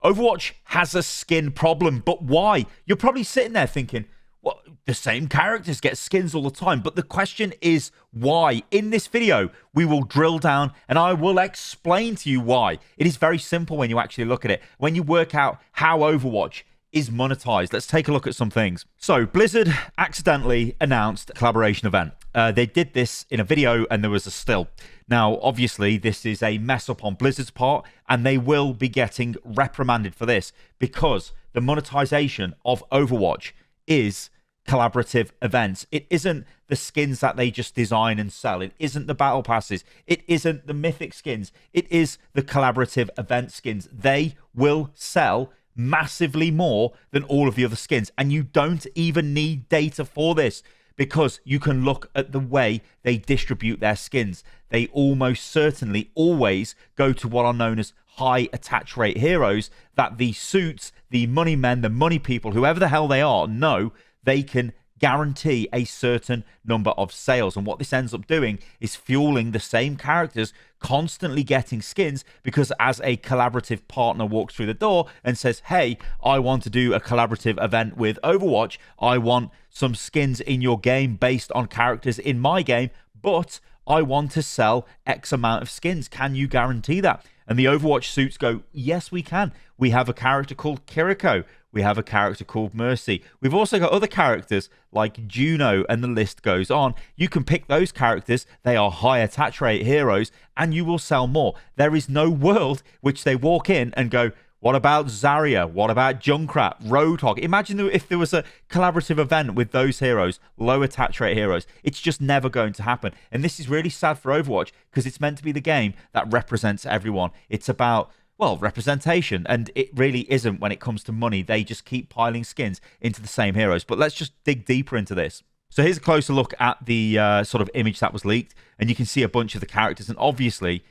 Overwatch has a skin problem, but why? You're probably sitting there thinking, well, the same characters get skins all the time, but the question is why? In this video, we will drill down and I will explain to you why. It is very simple when you actually look at it. When you work out how Overwatch is monetized. Let's take a look at some things. So Blizzard accidentally announced a collaboration event. They did this in a video and there was a still. Now, obviously, this is a mess up on Blizzard's part and they will be getting reprimanded for this because the monetization of Overwatch is collaborative events. It isn't the skins that they just design and sell. It isn't the battle passes. It isn't the mythic skins. It is the collaborative event skins. They will sell massively more than all of the other skins, and you don't even need data for this because you can look at the way they distribute their skins. They almost certainly always go to what are known as high attach rate heroes that the suits, the money men, the money people, whoever the hell they are, know they can guarantee a certain number of sales. And what this ends up doing is fueling the same characters constantly getting skins, because as a collaborative partner walks through the door and says, hey, I want to do a collaborative event with Overwatch, I want some skins in your game based on characters in my game, but I want to sell X amount of skins. Can you guarantee that? And the Overwatch suits go, yes, we can. We have a character called Kiriko. We have a character called Mercy. We've also got other characters like Juno, and the list goes on. You can pick those characters. They are high attach rate heroes, and you will sell more. There is no world which they walk in and go, what about Zarya? What about Junkrat? Roadhog? Imagine if there was a collaborative event with those heroes, low attach rate heroes. It's just never going to happen. And this is really sad for Overwatch because it's meant to be the game that represents everyone. It's about, well, representation, and it really isn't when it comes to money. They just keep piling skins into the same heroes. But let's just dig deeper into this. So here's a closer look at the sort of image that was leaked, and you can see a bunch of the characters. And obviously,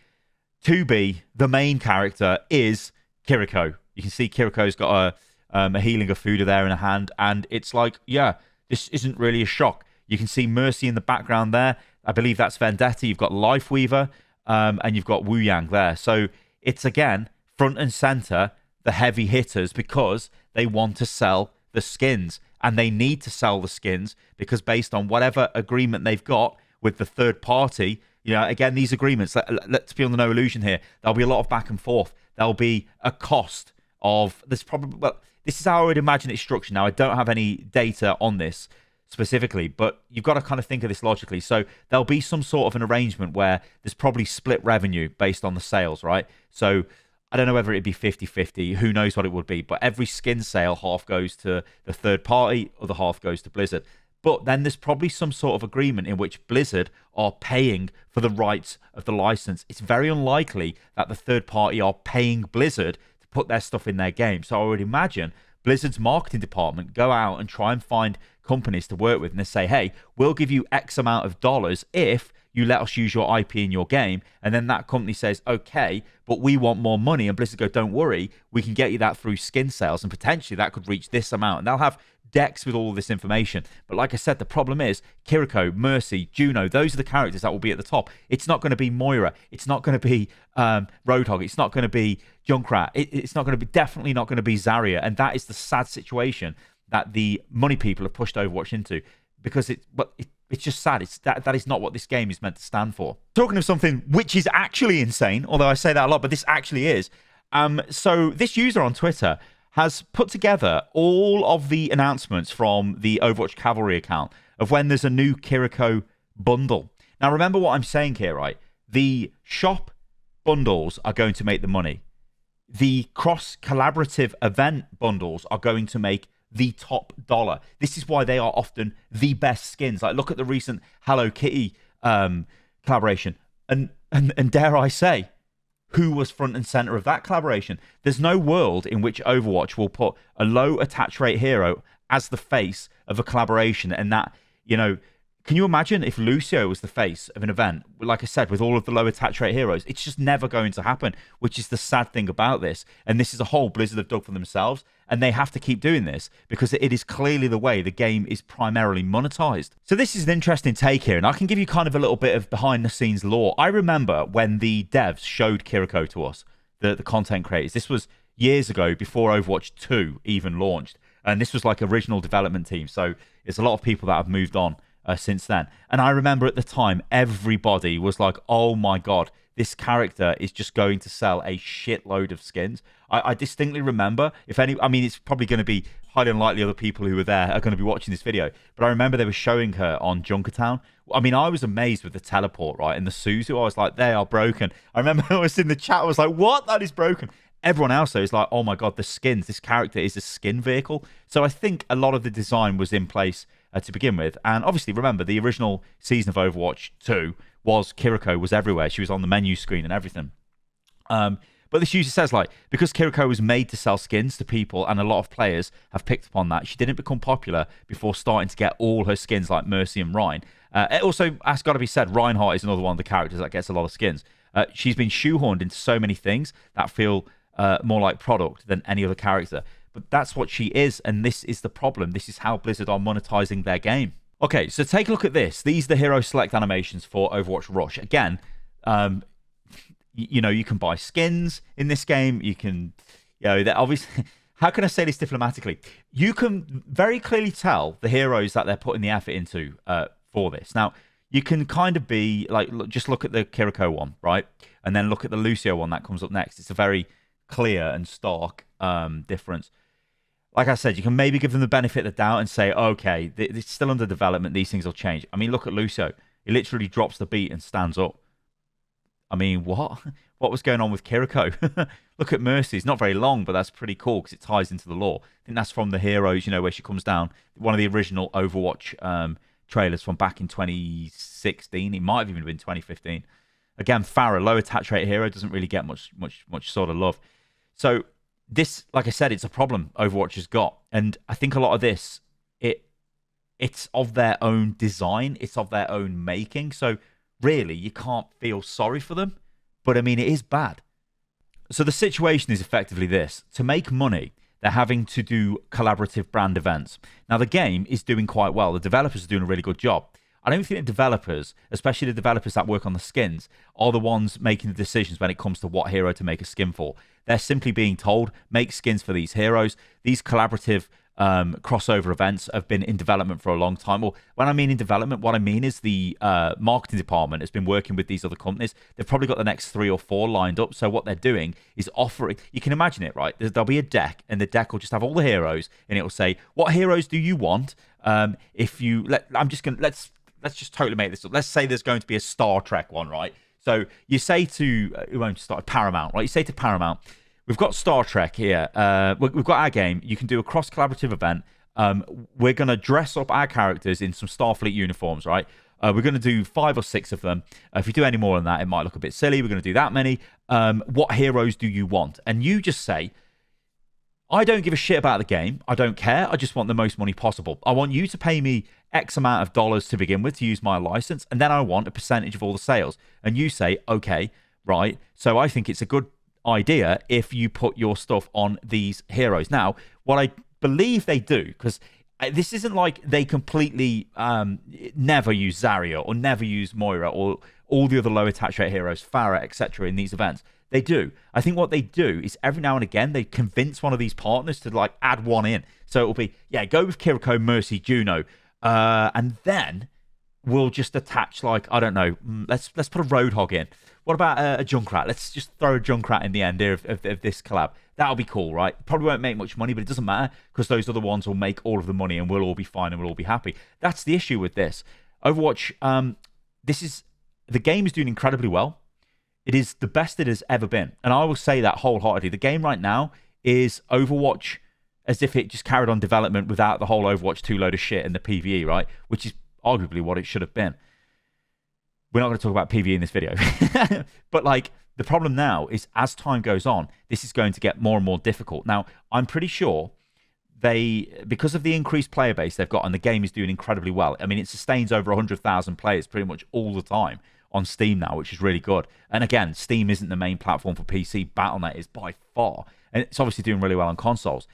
to be the main character is Kiriko. You can see Kiriko's got a healing of food there in a hand, and it's like, yeah, this isn't really a shock. You can see Mercy in the background there. I believe that's Vendetta. You've got Lifeweaver, and you've got Wu Yang there. So it's, again, front and center, the heavy hitters, because they want to sell the skins, and they need to sell the skins because based on whatever agreement they've got with the third party, you know, again, these agreements, let's be under no illusion here, there'll be a lot of back and forth. There'll be a cost of, there's probably, well, this is how I would imagine it's structured. Now, I don't have any data on this specifically, but you've got to kind of think of this logically. So there'll be some sort of an arrangement where there's probably split revenue based on the sales, right? So I don't know whether it'd be 50-50, who knows what it would be, but every skin sale, half goes to the third party, other half goes to Blizzard. But then there's probably some sort of agreement in which Blizzard are paying for the rights of the license. It's very unlikely that the third party are paying Blizzard to put their stuff in their game. So I would imagine Blizzard's marketing department go out and try and find companies to work with, and they say, hey, we'll give you X amount of dollars if you let us use your IP in your game. And then that company says, okay, but we want more money. And Blizzard go, don't worry, we can get you that through skin sales, and potentially that could reach this amount. And they'll have decks with all of this information. But like I said, the problem is Kiriko, Mercy, Juno, those are the characters that will be at the top. It's not going to be Moira. It's not going to be Roadhog. It's not going to be Junkrat. It's not going to be, definitely not going to be Zarya. And that is the sad situation that the money people have pushed Overwatch into, because it's just sad. That is not what this game is meant to stand for. Talking of something which is actually insane, although I say that a lot, but this actually is. So this user on Twitter has put together all of the announcements from the Overwatch Cavalry account of when there's a new Kiriko bundle. Now, remember what I'm saying here, right? The shop bundles are going to make the money. The cross-collaborative event bundles are going to make the top dollar. This is why they are often the best skins. Like, look at the recent Hello Kitty collaboration. And dare I say, who was front and center of that collaboration? There's no world in which Overwatch will put a low attach rate hero as the face of a collaboration. And that, you know, can you imagine if Lucio was the face of an event, like I said, with all of the low attach rate heroes? It's just never going to happen, which is the sad thing about this. And this is a hole Blizzard have dug for themselves, and they have to keep doing this because it is clearly the way the game is primarily monetized. So this is an interesting take here, and I can give you kind of a little bit of behind the scenes lore. I remember when the devs showed Kiriko to us, the content creators. This was years ago, before Overwatch 2 even launched. And this was like original development team. So it's a lot of people that have moved on since then. And I remember at the time, everybody was like, oh my God, this character is just going to sell a shitload of skins. I distinctly remember, it's probably going to be highly unlikely other people who were there are going to be watching this video, but I remember they were showing her on Junkertown. I mean, I was amazed with the teleport, right? And the Suzu, I was like, they are broken. I remember I was in the chat, I was like, what? That is broken. Everyone else, though, is like, oh my God, the skins. This character is a skin vehicle. So I think a lot of the design was in place to begin with. And obviously, remember, the original season of Overwatch 2 was Kiriko was everywhere. She was on the menu screen and everything. But this user says, like, because Kiriko was made to sell skins to people and a lot of players have picked up on that, she didn't become popular before starting to get all her skins like Mercy and Ryan. It also has got to be said, Reinhardt is another one of the characters that gets a lot of skins. She's been shoehorned into so many things that feel more like product than any other character. But that's what she is, and this is the problem. This is how Blizzard are monetizing their game. Okay, so take a look at this. These are the hero select animations for Overwatch Rush. Again, you can buy skins in this game. You can, they're obviously, how can I say this diplomatically? You can very clearly tell the heroes that they're putting the effort into for this. Now, you can kind of be like, just look at the Kiriko one, right? And then look at the Lucio one that comes up next. It's a very clear and stark difference. Like I said, you can maybe give them the benefit of the doubt and say, okay, it's still under development. These things will change. I mean, look at Lucio. He literally drops the beat and stands up. I mean, what? What was going on with Kiriko? Look at Mercy. It's not very long, but that's pretty cool because it ties into the lore. I think that's from the Heroes, where she comes down. One of the original Overwatch trailers from back in 2016. It might have even been 2015. Again, Pharah, low attach rate hero, doesn't really get much sort of love. So this, like I said, it's a problem Overwatch has got. And I think a lot of this, it's of their own design. It's of their own making. So really, you can't feel sorry for them. But I mean, it is bad. So the situation is effectively this. To make money, they're having to do collaborative brand events. Now, the game is doing quite well. The developers are doing a really good job. I don't think the developers, especially the developers that work on the skins, are the ones making the decisions when it comes to what hero to make a skin for. They're simply being told, make skins for these heroes. These collaborative crossover events have been in development for a long time. Or when I mean in development, what I mean is the marketing department has been working with these other companies. They've probably got the next 3 or 4 lined up. So what they're doing is offering, you can imagine it, right? There'll be a deck and the deck will just have all the heroes and it will say, what heroes do you want? If you, let's just totally make this up. Let's say there's going to be a Star Trek one, right? So you say to, who won't start, Paramount, right? You say to Paramount, we've got Star Trek here. We've got our game. You can do a cross-collaborative event. We're going to dress up our characters in some Starfleet uniforms, right? We're going to do 5 or 6 of them. If you do any more than that, it might look a bit silly. We're going to do that many. What heroes do you want? And you just say, I don't give a shit about the game. I don't care. I just want the most money possible. I want you to pay me X amount of dollars to begin with to use my license, and then I want a percentage of all the sales. And you say, okay, right, so I think it's a good idea if you put your stuff on these heroes. Now, what I believe they do, because this isn't like they completely never use Zarya or never use Moira or all the other low attach rate heroes, Pharah, etc. in these events. They do. I think what they do is every now and again they convince one of these partners to like add one in. So it'll be, yeah, go with Kiriko, Mercy, Juno, and then we'll just attach like, I don't know, let's put a Roadhog in. What about a Junkrat? Let's just throw a Junkrat in the end here of this collab. That'll be cool, right? Probably won't make much money, but it doesn't matter because those other ones will make all of the money and we'll all be fine and we'll all be happy. That's the issue with this. Overwatch, the game is doing incredibly well. It is the best it has ever been. And I will say that wholeheartedly. The game right now is Overwatch as if it just carried on development without the whole Overwatch 2 load of shit and the PvE, right? Which is arguably what it should have been. We're not going to talk about PvE in this video. But like the problem now is as time goes on, this is going to get more and more difficult. Now, I'm pretty sure because of the increased player base they've got and the game is doing incredibly well. I mean, it sustains over 100,000 players pretty much all the time on Steam now, which is really good. And again, Steam isn't the main platform for PC. Battle.net is by far. And it's obviously doing really well on consoles.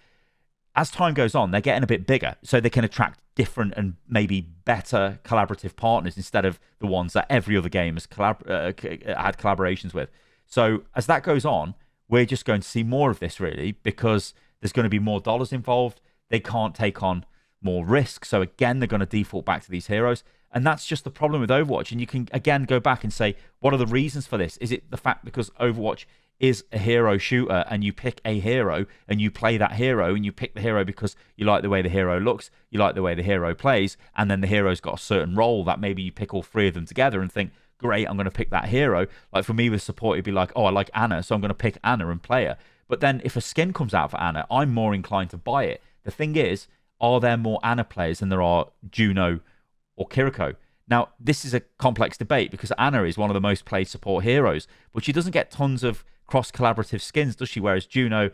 As time goes on, they're getting a bit bigger, so they can attract different and maybe better collaborative partners instead of the ones that every other game has had collaborations with. So as that goes on, we're just going to see more of this, really, because there's going to be more dollars involved. They can't take on more risk. So again, they're going to default back to these heroes. And that's just the problem with Overwatch. And you can, again, go back and say, what are the reasons for this? Is it the fact because Overwatch is a hero shooter and you pick a hero and you play that hero and you pick the hero because you like the way the hero looks, you like the way the hero plays, and then the hero's got a certain role that maybe you pick all three of them together and think, great, I'm going to pick that hero. Like for me with support, it'd be like, oh, I like Anna, so I'm going to pick Anna and play her. But then if a skin comes out for Anna, I'm more inclined to buy it. The thing is, are there more Anna players than there are Juno or Kiriko? Now, this is a complex debate because Anna is one of the most played support heroes, but she doesn't get tons of cross-collaborative skins, does she? Whereas Juno,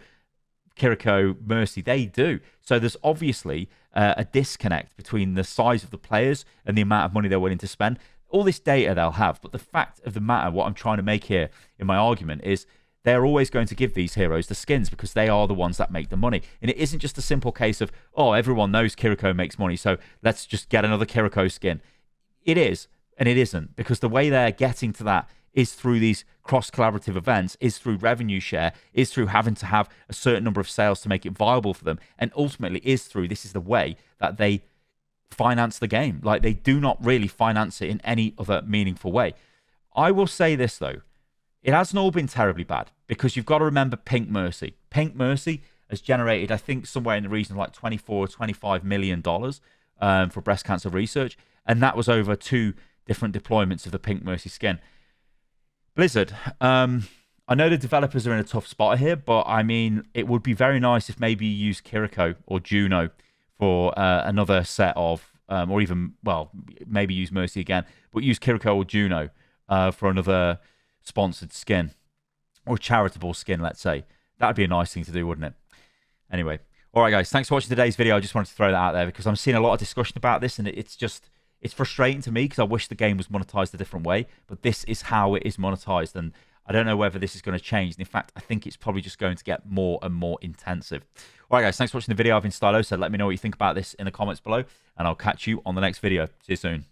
Kiriko, Mercy, they do. So there's obviously a disconnect between the size of the players and the amount of money they're willing to spend. All this data they'll have, but the fact of the matter, what I'm trying to make here in my argument is they're always going to give these heroes the skins because they are the ones that make the money. And it isn't just a simple case of, oh, everyone knows Kiriko makes money, so let's just get another Kiriko skin. It is, and it isn't, because the way they're getting to that is through these cross-collaborative events, is through revenue share, is through having to have a certain number of sales to make it viable for them, and ultimately is through, this is the way that they finance the game. Like, they do not really finance it in any other meaningful way. I will say this, though. It hasn't all been terribly bad, because you've got to remember Pink Mercy. Pink Mercy has generated, I think, somewhere in the region of like $24 or $25 million for breast cancer research, and that was over 2 different deployments of the Pink Mercy skin. Blizzard, I know the developers are in a tough spot here, but I mean, it would be very nice if maybe you use Kiriko or Juno for another set of, or even, well, maybe use Mercy again, but use Kiriko or Juno for another sponsored skin or charitable skin, let's say. That'd be a nice thing to do, wouldn't it? Anyway, all right, guys, thanks for watching today's video. I just wanted to throw that out there because I'm seeing a lot of discussion about this, and it's frustrating to me because I wish the game was monetized a different way, but this is how it is monetized, and I don't know whether this is going to change. In fact, I think it's probably just going to get more and more intensive. All right, guys, thanks for watching the video. I've been Stylo, so let me know what you think about this in the comments below, and I'll catch you on the next video. See you soon.